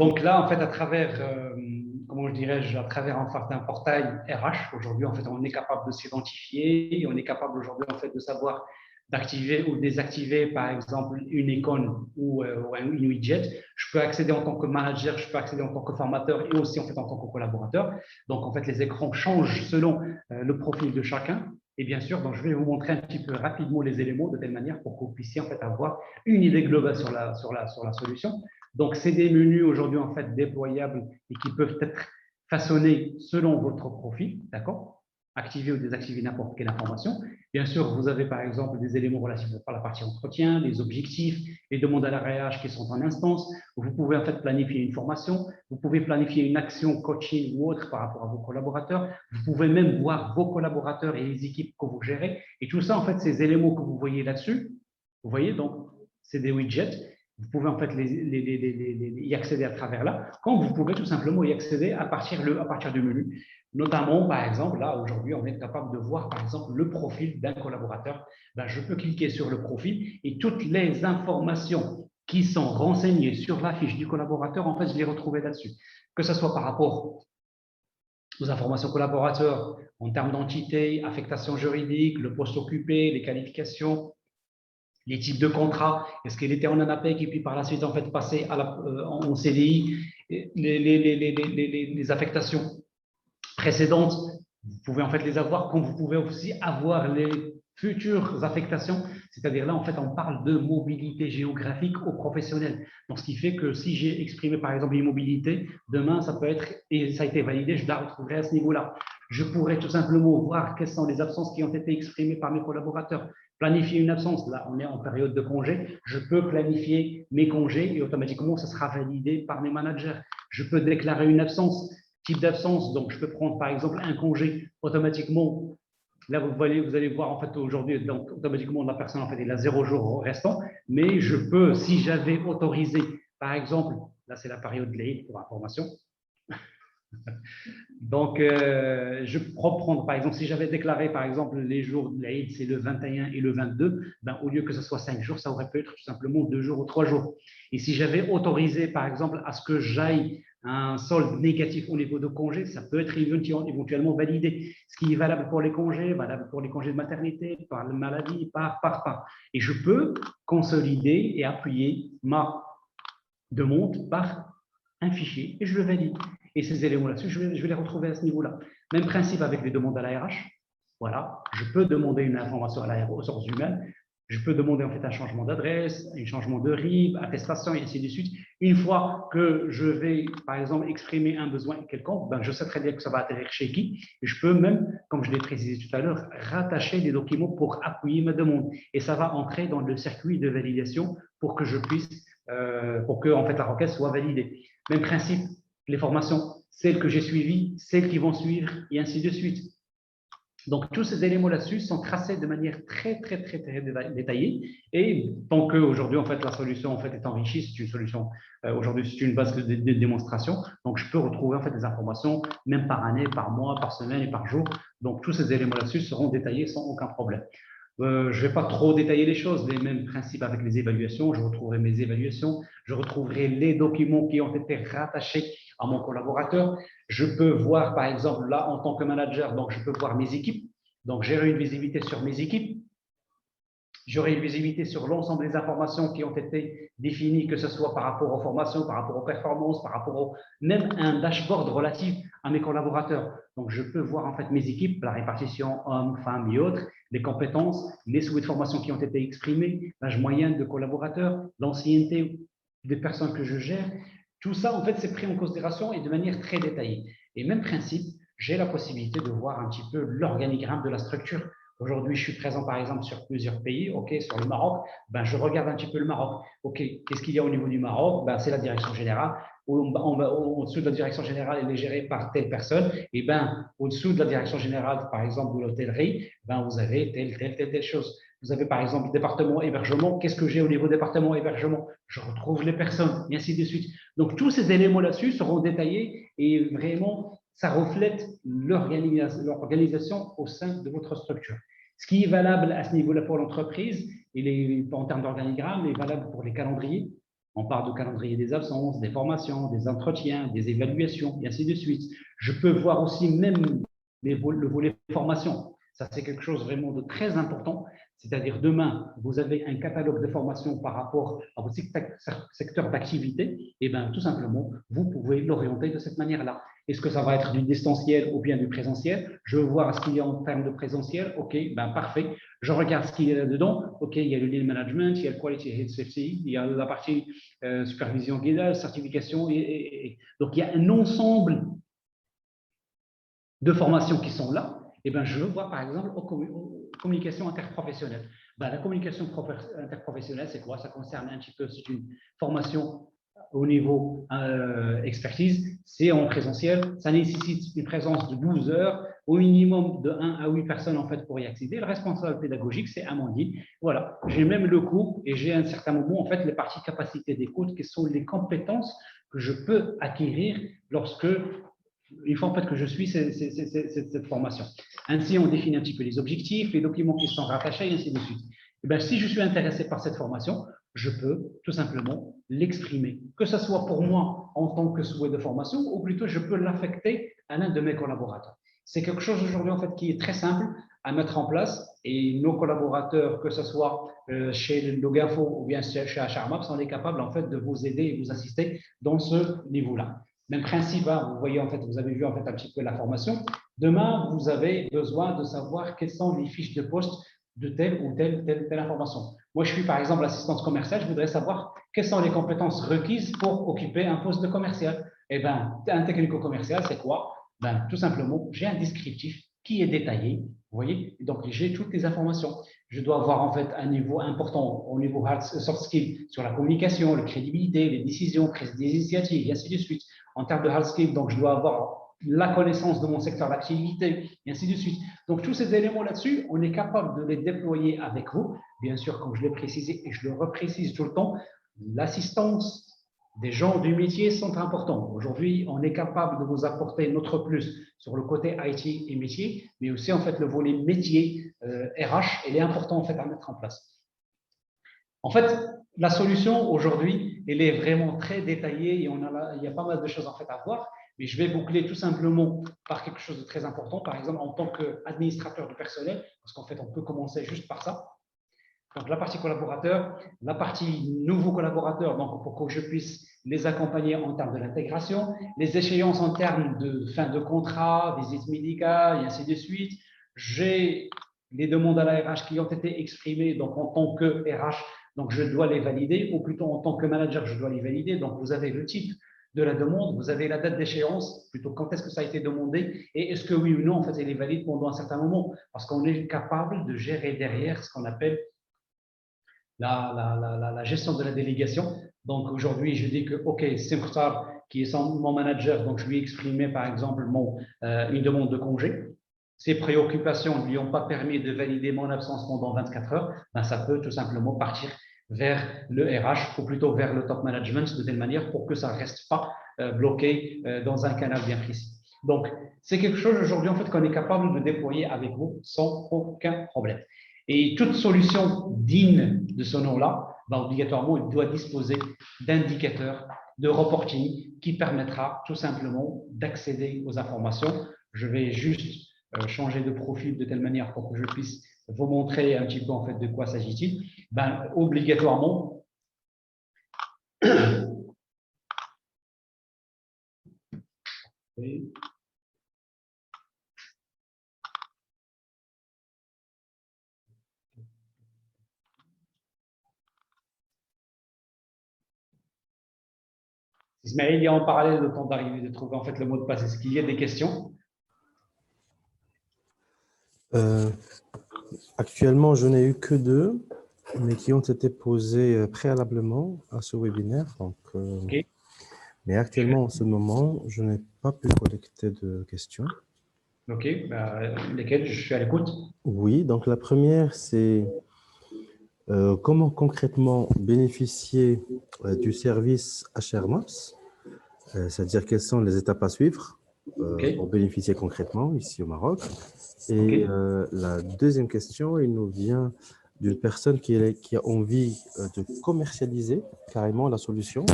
Donc là, en fait, à travers, comment je dirais-je, à travers en fait, un portail RH, aujourd'hui, en fait, on est capable de s'identifier, on est capable aujourd'hui, en fait, de savoir d'activer ou désactiver, par exemple, une icône ou une widget. Je peux accéder en tant que manager, je peux accéder en tant que formateur et aussi, en fait, en tant que collaborateur. Donc, en fait, les écrans changent selon le profil de chacun. Et bien sûr, donc, je vais vous montrer un petit peu rapidement les éléments de telle manière pour que vous puissiez, en fait, avoir une idée globale sur la solution. Donc, c'est des menus aujourd'hui en fait déployables et qui peuvent être façonnés selon votre profil, d'accord? Activer ou désactiver n'importe quelle information. Bien sûr, vous avez par exemple des éléments relatifs à la partie entretien, les objectifs, les demandes à l'ARH qui sont en instance. Vous pouvez en fait planifier une formation, vous pouvez planifier une action coaching ou autre par rapport à vos collaborateurs. Vous pouvez même voir vos collaborateurs et les équipes que vous gérez. Et tout ça, en fait, ces éléments que vous voyez là-dessus, vous voyez, donc, c'est des widgets. Vous pouvez en fait y accéder à travers là, quand vous pouvez tout simplement y accéder à partir du menu. Notamment, par exemple, là, aujourd'hui, on est capable de voir, par exemple, le profil d'un collaborateur. Là, je peux cliquer sur le profil et toutes les informations qui sont renseignées sur la fiche du collaborateur, en fait, je les retrouve là-dessus. Que ce soit par rapport aux informations collaborateurs, en termes d'entité, affectation juridique, le poste occupé, les qualifications, les types de contrats, est-ce qu'il était en ANAPEC et puis par la suite en fait passé en CDI, les affectations précédentes, vous pouvez en fait les avoir, comme vous pouvez aussi avoir les futures affectations, c'est-à-dire là en fait on parle de mobilité géographique aux professionnels. Donc ce qui fait que si j'ai exprimé par exemple une mobilité, demain ça peut être, et ça a été validé, je la retrouverai à ce niveau-là. Je pourrais tout simplement voir quelles sont les absences qui ont été exprimées par mes collaborateurs. Planifier une absence, là on est en période de congé, je peux planifier mes congés et automatiquement ça sera validé par mes managers. Je peux déclarer une absence, type d'absence, donc je peux prendre par exemple un congé automatiquement. Là, vous allez voir en fait aujourd'hui, donc automatiquement la personne en fait il a 0 jour restant, mais je peux, si j'avais autorisé, par exemple, là c'est la période de l'Aïd pour information. Donc, je peux prendre, par exemple, si j'avais déclaré, par exemple, les jours de l'Aïd, c'est le 21 et le 22, ben, au lieu que ce soit 5 jours, ça aurait pu être tout simplement 2 jours ou 3 jours. Et si j'avais autorisé, par exemple, à ce que j'aille un solde négatif au niveau de congé, ça peut être éventuellement validé. Ce qui est valable pour les congés, valable pour les congés de maternité, par la maladie, par. Et je peux consolider et appuyer ma demande par un fichier et je le valide. Et ces éléments là-dessus, je vais les retrouver à ce niveau-là. Même principe avec les demandes à la RH. Voilà, je peux demander une information à la RH, aux ressources humaines. Je peux demander en fait un changement d'adresse, un changement de RIB, attestation et ainsi de suite. Une fois que je vais, par exemple, exprimer un besoin quelconque, ben, je sais très bien que ça va atterrir chez qui. Et je peux même, comme je l'ai précisé tout à l'heure, rattacher des documents pour appuyer ma demande. Et ça va entrer dans le circuit de validation pour que je puisse, pour que en fait, la requête soit validée. Même principe, les formations, celles que j'ai suivies, celles qui vont suivre, et ainsi de suite. Donc, tous ces éléments là-dessus sont tracés de manière très détaillée. Et tant qu'aujourd'hui, en fait, la solution en fait, est enrichie, c'est une solution, aujourd'hui, c'est une base de démonstration. Donc, je peux retrouver en fait, des informations, même par année, par mois, par semaine et par jour. Donc, tous ces éléments là-dessus seront détaillés sans aucun problème. Je ne vais pas trop détailler les choses, les mêmes principes avec les évaluations. Je retrouverai mes évaluations, je retrouverai les documents qui ont été rattachés à mon collaborateur. Je peux voir, par exemple, là, en tant que manager, donc je peux voir mes équipes. Donc, gérer une visibilité sur mes équipes. J'aurai une visibilité sur l'ensemble des informations qui ont été définies, que ce soit par rapport aux formations, par rapport aux performances, par rapport même un dashboard relatif à mes collaborateurs. Donc, je peux voir en fait mes équipes, la répartition hommes, femmes et autres, les compétences, les souhaits de formation qui ont été exprimés, l'âge moyen de collaborateurs, l'ancienneté des personnes que je gère. Tout ça, en fait, c'est pris en considération et de manière très détaillée. Et même principe, j'ai la possibilité de voir un petit peu l'organigramme de la structure. Aujourd'hui, je suis présent, par exemple, sur plusieurs pays. OK, sur le Maroc, ben, je regarde un petit peu le Maroc. OK, qu'est-ce qu'il y a au niveau du Maroc? Ben, c'est la direction générale. Au-dessous de la direction générale, elle est gérée par telle personne. Et ben, au-dessous de la direction générale, par exemple, de l'hôtellerie, ben, vous avez telle chose. Vous avez, par exemple, département hébergement. Qu'est-ce que j'ai au niveau département hébergement? Je retrouve les personnes, et ainsi de suite. Donc, tous ces éléments là-dessus seront détaillés et vraiment, ça reflète l'organisation au sein de votre structure. Ce qui est valable à ce niveau-là pour l'entreprise, en termes d'organigramme, est valable pour les calendriers, On parle de calendrier des absences, des formations, des entretiens, des évaluations, et ainsi de suite. Je peux voir aussi même le volet formation. Ça, c'est quelque chose vraiment de très important. C'est-à-dire, demain, vous avez un catalogue de formation par rapport à votre secteur d'activité, et bien, tout simplement, vous pouvez l'orienter de cette manière-là. Est-ce que ça va être du distanciel ou bien du présentiel? Je veux voir ce qu'il y a en termes de présentiel. OK, ben parfait. Je regarde ce qu'il y a là-dedans. OK, il y a le lean management, il y a le quality health safety, il y a la partie supervision guidage, certification. Donc, il y a un ensemble de formations qui sont là. Et ben, je veux voir, par exemple, aux communications interprofessionnelles. Ben, la communication interprofessionnelle, c'est quoi? Ça concerne un petit peu, c'est une formation au niveau expertise, c'est en présentiel, ça nécessite une présence de 12 heures, au minimum de 1 à 8 personnes en fait pour y accéder. Le responsable pédagogique, c'est Amandine. Voilà, j'ai même le cours et j'ai à un certain moment en fait les parties capacité d'écoute qui sont les compétences que je peux acquérir lorsque il faut en fait que je suis cette formation. Ainsi, on définit un petit peu les objectifs, les documents qui sont rattachés, et ainsi de suite. Et bien, si je suis intéressé par cette formation, je peux tout simplement l'exprimer, que ce soit pour moi en tant que souhait de formation, ou plutôt je peux l'affecter à l'un de mes collaborateurs. C'est quelque chose aujourd'hui en fait qui est très simple à mettre en place et nos collaborateurs, que ce soit chez Logafo ou bien chez HRMAP, sont capables en fait de vous aider et vous assister dans ce niveau-là. Même principe, hein, vous voyez, en fait, vous avez vu en fait un petit peu la formation. Demain, vous avez besoin de savoir quelles sont les fiches de poste de telle ou telle information. Moi, je suis par exemple assistante commerciale, je voudrais savoir quelles sont les compétences requises pour occuper un poste de commercial. Eh bien, un technico-commercial, c'est quoi? Ben, tout simplement, j'ai un descriptif qui est détaillé, vous voyez, donc j'ai toutes les informations. Je dois avoir en fait un niveau important au niveau soft skills sur la communication, la crédibilité, les décisions, prise des initiatives, et ainsi de suite. En termes de hard skills, donc je dois avoir la connaissance de mon secteur d'activité, et ainsi de suite. Donc, tous ces éléments là-dessus, on est capable de les déployer avec vous. Bien sûr, comme je l'ai précisé et je le reprécise tout le temps, l'assistance des gens du métier sont importants. Aujourd'hui, on est capable de vous apporter notre plus sur le côté IT et métier, mais aussi en fait le volet métier RH, il est important en fait à mettre en place. En fait, la solution aujourd'hui, elle est vraiment très détaillée et il y a pas mal de choses en fait à voir. Mais je vais boucler tout simplement par quelque chose de très important, par exemple en tant qu'administrateur du personnel, parce qu'en fait, on peut commencer juste par ça. Donc, la partie collaborateur, la partie nouveau collaborateur, donc pour que je puisse les accompagner en termes de l'intégration, les échéances en termes de fin de contrat, visite médicale, et ainsi de suite. J'ai les demandes à la RH qui ont été exprimées, donc en tant que RH, donc je dois les valider, ou plutôt en tant que manager, je dois les valider. Donc, vous avez le type de la demande, vous avez la date d'échéance, plutôt quand est-ce que ça a été demandé, et est-ce que oui ou non, en fait, elle est valide pendant un certain moment, parce qu'on est capable de gérer derrière ce qu'on appelle la gestion de la délégation. Donc aujourd'hui, je dis que, OK, Simkhtar, qui est mon manager, donc je lui ai exprimé par exemple une demande de congé. Ses préoccupations ne lui ont pas permis de valider mon absence pendant 24 heures. Ben, ça peut tout simplement partir vers le RH ou plutôt vers le top management de telle manière pour que ça ne reste pas bloqué dans un canal bien précis. Donc, c'est quelque chose aujourd'hui en fait qu'on est capable de déployer avec vous sans aucun problème. Et toute solution digne de ce nom-là, ben, obligatoirement, il doit disposer d'indicateurs de reporting qui permettra tout simplement d'accéder aux informations. Je vais juste changer de profil de telle manière pour que je puisse vous montrer un petit peu en fait de quoi s'agit-il. Ben, obligatoirement, Ismaël, il y a en parallèle le temps d'arriver de trouver en fait le mot de passe. Est-ce qu'il y a des questions? Actuellement, je n'ai eu que deux, mais qui ont été posées préalablement à ce webinaire. Donc, Okay. Mais actuellement, en ce moment, je n'ai pas pu collecter de questions. OK. Lesquelles? Je suis à l'écoute. Oui, donc la première, c'est comment concrètement bénéficier du service HRMAPS, c'est-à-dire quelles sont les étapes à suivre pour bénéficier concrètement ici au Maroc. Et la deuxième question, il nous vient d'une personne qui a envie de commercialiser carrément la solution.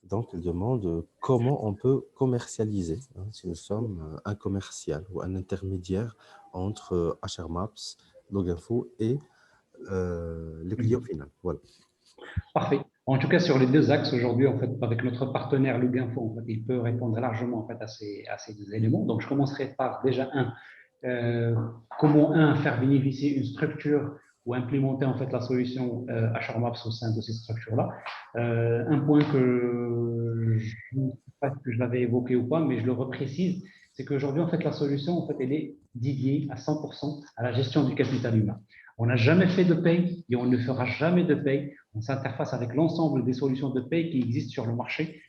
Donc, elle demande comment on peut commercialiser, hein, si nous sommes un commercial ou un intermédiaire entre HR Maps, Loginfo et le client final. Voilà. Parfait. En tout cas, sur les deux axes, aujourd'hui, en fait, avec notre partenaire Luginfo, en fait, il peut répondre largement en fait, à ces deux éléments. Donc, je commencerai par déjà comment faire bénéficier une structure ou implémenter en fait la solution HR Maps au sein de ces structures-là. Un point que je ne sais pas si je l'avais évoqué ou pas, mais je le reprécise, c'est qu'aujourd'hui, en fait, la solution, en fait, elle est dédiée à 100% à la gestion du capital humain. On n'a jamais fait de paye et on ne fera jamais de paye. On s'interface avec l'ensemble des solutions de paye qui existent sur le marché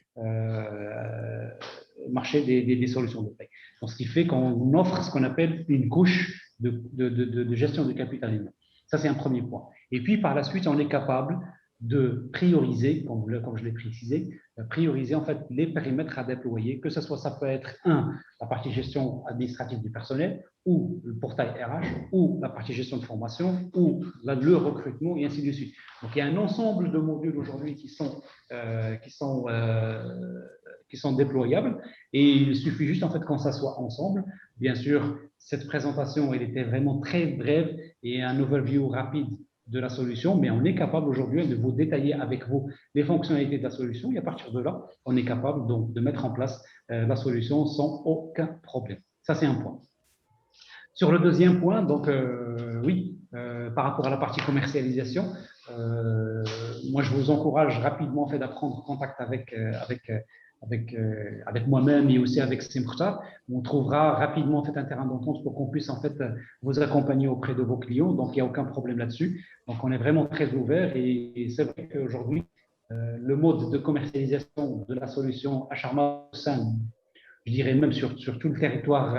des solutions de paye. Donc, ce qui fait qu'on offre ce qu'on appelle une couche de gestion du capital humain. Ça, c'est un premier point. Et puis, par la suite, on est capable de prioriser, comme je l'ai précisé, prioriser en fait les périmètres à déployer, que ce soit, ça peut être la partie gestion administrative du personnel, ou le portail RH, ou la partie gestion de formation, ou le recrutement, et ainsi de suite. Donc, il y a un ensemble de modules aujourd'hui qui sont déployables, et il suffit juste en fait qu'on s'assoit ensemble. Bien sûr, cette présentation, elle était vraiment très brève et un overview rapide de la solution, mais on est capable aujourd'hui de vous détailler avec vous les fonctionnalités de la solution, et à partir de là, on est capable donc de mettre en place la solution sans aucun problème. Ça, c'est un point. Sur le deuxième point, donc oui, par rapport à la partie commercialisation, moi je vous encourage rapidement en fait, à prendre contact avec moi-même et aussi avec Simkhtar. On trouvera rapidement en fait, un terrain d'entente pour qu'on puisse en fait, vous accompagner auprès de vos clients. Donc il n'y a aucun problème là-dessus. Donc on est vraiment très ouvert et c'est vrai qu'aujourd'hui, le mode de commercialisation de la solution Acharma au sein, je dirais même sur tout le territoire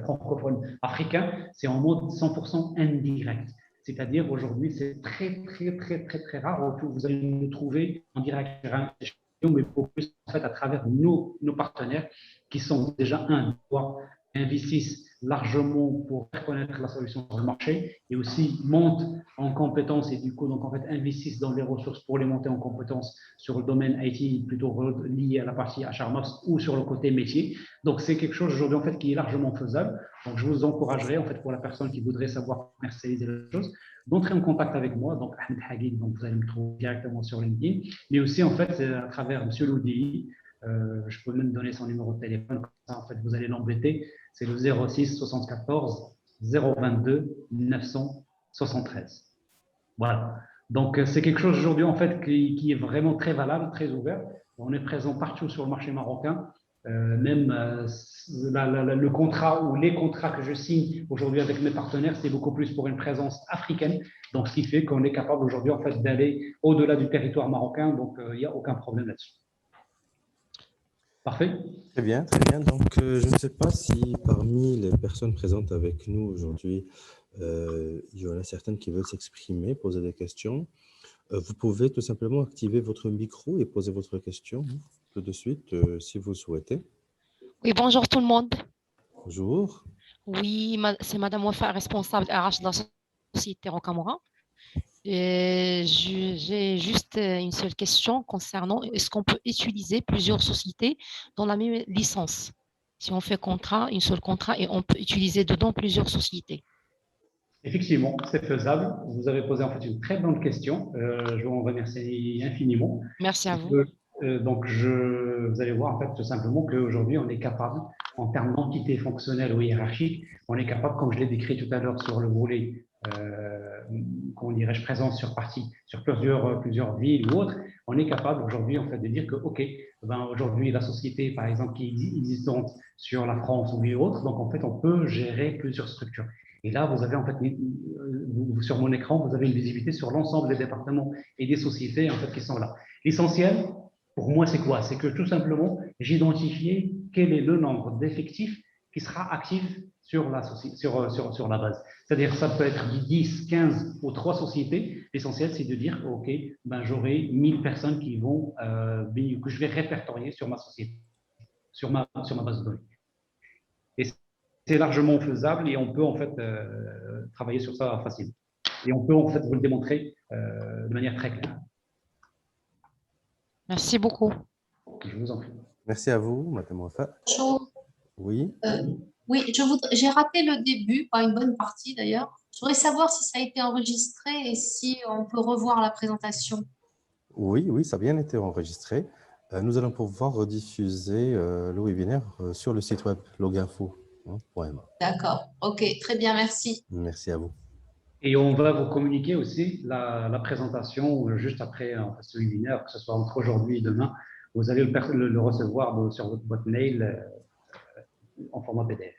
francophone africain, c'est en mode 100% indirect. C'est-à-dire aujourd'hui, c'est très, très, très, très, très rare où vous allez nous trouver en direct, mais beaucoup plus en fait à travers nos partenaires qui sont déjà investissent largement pour faire connaître la solution sur le marché et aussi montent en compétences et du coup donc en fait investissent dans les ressources pour les monter en compétences sur le domaine IT plutôt lié à la partie HRMops ou sur le côté métier. Donc c'est quelque chose aujourd'hui en fait qui est largement faisable. Donc je vous encouragerai en fait pour la personne qui voudrait savoir commercialiser la chose d'entrer en contact avec moi, donc Ahmed Hagid, donc vous allez me trouver directement sur LinkedIn, mais aussi en fait à travers Monsieur Loudi. Je peux même donner son numéro de téléphone, comme ça en fait vous allez l'embêter. C'est le 06 74 022 973. Voilà. Donc c'est quelque chose aujourd'hui en fait qui est vraiment très valable, très ouvert. On est présent partout sur le marché marocain. Même le contrat ou les contrats que je signe aujourd'hui avec mes partenaires, c'est beaucoup plus pour une présence africaine. Donc, ce qui fait qu'on est capable aujourd'hui en fait d'aller au-delà du territoire marocain. Donc, il n'y a aucun problème là-dessus. Parfait. Très bien, très bien. Donc, je ne sais pas si parmi les personnes présentes avec nous aujourd'hui, il y en a certaines qui veulent s'exprimer, poser des questions. Vous pouvez tout simplement activer votre micro et poser votre question tout de suite, si vous souhaitez. Oui, bonjour tout le monde. Bonjour. Oui, c'est Madame Wafa, responsable RH de la société Rocamora. J'ai juste une seule question concernant est-ce qu'on peut utiliser plusieurs sociétés dans la même licence? Si on fait un seul contrat et on peut utiliser dedans plusieurs sociétés. Effectivement, c'est faisable. Vous avez posé en fait une très bonne question. Je vous en remercie infiniment. Merci à vous. Donc, vous allez voir en fait tout simplement qu'aujourd'hui, on est capable, en termes d'entité fonctionnelle ou hiérarchique, on est capable, comme je l'ai décrit tout à l'heure sur le volet, comment dirais-je, présence sur plusieurs villes ou autres, on est capable aujourd'hui en fait de dire que, OK, ben, aujourd'hui, la société, par exemple, qui est existante sur la France ou autre, donc en fait, on peut gérer plusieurs structures. Et là, vous avez en fait, sur mon écran, vous avez une visibilité sur l'ensemble des départements et des sociétés en fait, qui sont là. L'essentiel, pour moi, c'est quoi? C'est que tout simplement, j'identifie quel est le nombre d'effectifs qui sera actif sur la base. C'est-à-dire, ça peut être 10, 15 ou 3 sociétés. L'essentiel, c'est de dire, OK, ben, j'aurai 1000 personnes que je vais répertorier sur ma société, sur ma base de données. Et c'est largement faisable et on peut en fait travailler sur ça facilement. Et on peut en fait vous le démontrer de manière très claire. Merci beaucoup. Je vous en prie. Merci à vous, Madame Wafa. Bonjour. Oui. Oui, j'ai raté le début, pas une bonne partie d'ailleurs. Je voudrais savoir si ça a été enregistré et si on peut revoir la présentation. Oui, oui, ça a bien été enregistré. Nous allons pouvoir rediffuser le webinaire sur le site web loginfo.ma. D'accord, ok, très bien, merci. Merci à vous. Et on va vous communiquer aussi la présentation juste après ce webinaire, que ce soit entre aujourd'hui et demain. Vous allez le recevoir sur votre boîte mail en format PDF,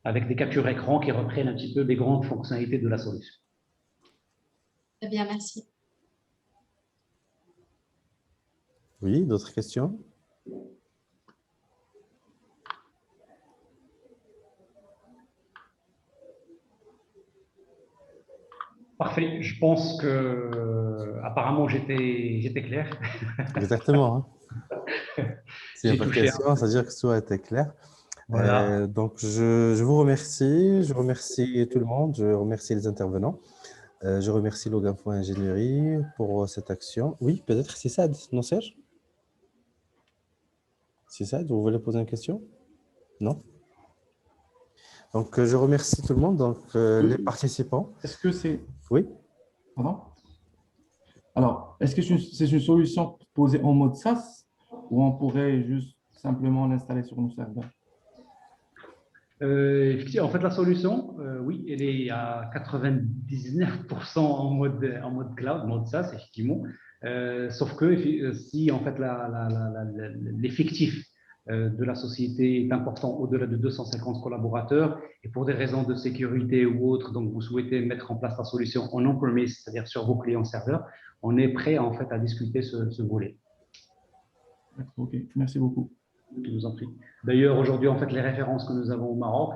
avec des captures écran qui reprennent un petit peu les grandes fonctionnalités de la solution. Très bien, merci. Oui, d'autres questions? Parfait. Je pense que apparemment j'étais clair. Exactement. Hein. S'il n'y a pas de Touché. questions, ça veut dire que tout a été clair. Voilà. Donc, je vous remercie. Je remercie tout le monde. Je remercie les intervenants. Je remercie Loginfo Ingénierie pour cette action. Oui, peut-être c'est Sad, non Serge? C'est Sad, vous voulez poser une question? Non? Donc, je remercie tout le monde, donc les participants. Est-ce que c'est... Oui? Pardon? Alors, est-ce que c'est une solution posée en mode SaaS ou on pourrait juste simplement l'installer sur nos serveurs? Effectivement, en fait, la solution, oui, elle est à 99% en mode cloud, mode SaaS, effectivement. Sauf que si en fait l'effectif de la société est important au-delà de 250 collaborateurs et pour des raisons de sécurité ou autres, donc vous souhaitez mettre en place la solution en on-premise, c'est-à-dire sur vos clients serveurs, on est prêt en fait à discuter ce volet. Ok, merci beaucoup. Je vous en prie. D'ailleurs, aujourd'hui, en fait, les références que nous avons au Maroc,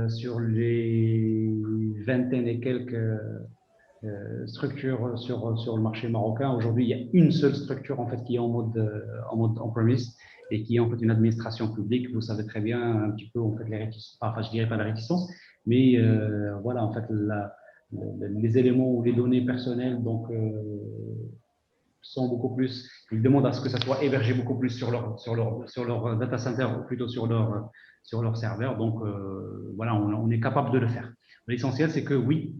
sur les vingtaine et quelques structures sur le marché marocain, aujourd'hui, il y a une seule structure en fait qui est en mode on-premise et qui est en fait une administration publique. Vous savez très bien un petit peu en fait les réticences, enfin, je dirais pas la réticence, mais voilà, en fait, les éléments ou les données personnelles, donc sont beaucoup plus, ils demandent à ce que ça soit hébergé beaucoup plus sur leur data center ou plutôt sur leur serveur. Donc, voilà, on est capable de le faire. L'essentiel, c'est que oui,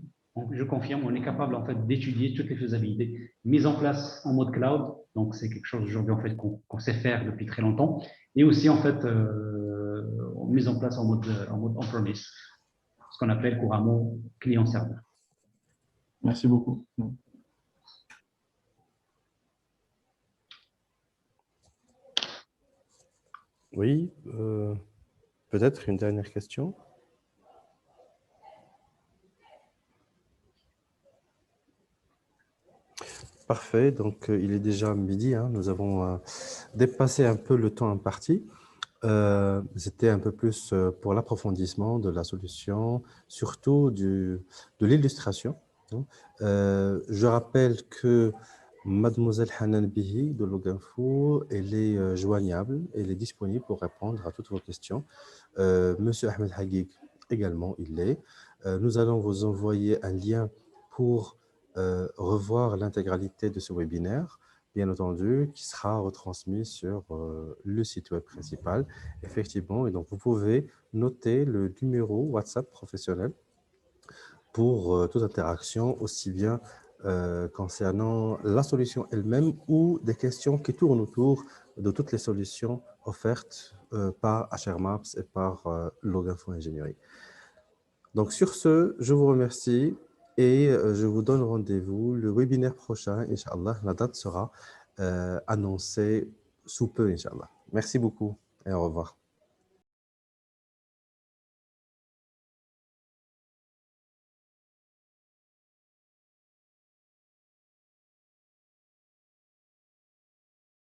je confirme, on est capable en fait d'étudier toutes les faisabilités. Mise en place en mode cloud, donc c'est quelque chose aujourd'hui en fait qu'on sait faire depuis très longtemps, et aussi en fait mise en place en mode on-premise, ce qu'on appelle couramment client-serveur. Merci beaucoup. Oui, peut-être une dernière question. Parfait, donc il est déjà midi, hein, nous avons dépassé un peu le temps imparti. C'était un peu plus pour l'approfondissement de la solution, surtout de l'illustration. Je rappelle que Mademoiselle Hanan Bihi de Loginfo, elle est joignable, elle est disponible pour répondre à toutes vos questions. Monsieur Ahmed Haguig également, il l'est. Nous allons vous envoyer un lien pour revoir l'intégralité de ce webinaire, bien entendu, qui sera retransmis sur le site web principal, effectivement. Et donc, vous pouvez noter le numéro WhatsApp professionnel pour toute interaction, aussi bien concernant la solution elle-même ou des questions qui tournent autour de toutes les solutions offertes par HR Maps et par Loginfo Ingénierie. Donc, sur ce, je vous remercie et je vous donne rendez-vous le webinaire prochain, Inch'Allah. La date sera annoncée sous peu, Inch'Allah. Merci beaucoup et au revoir.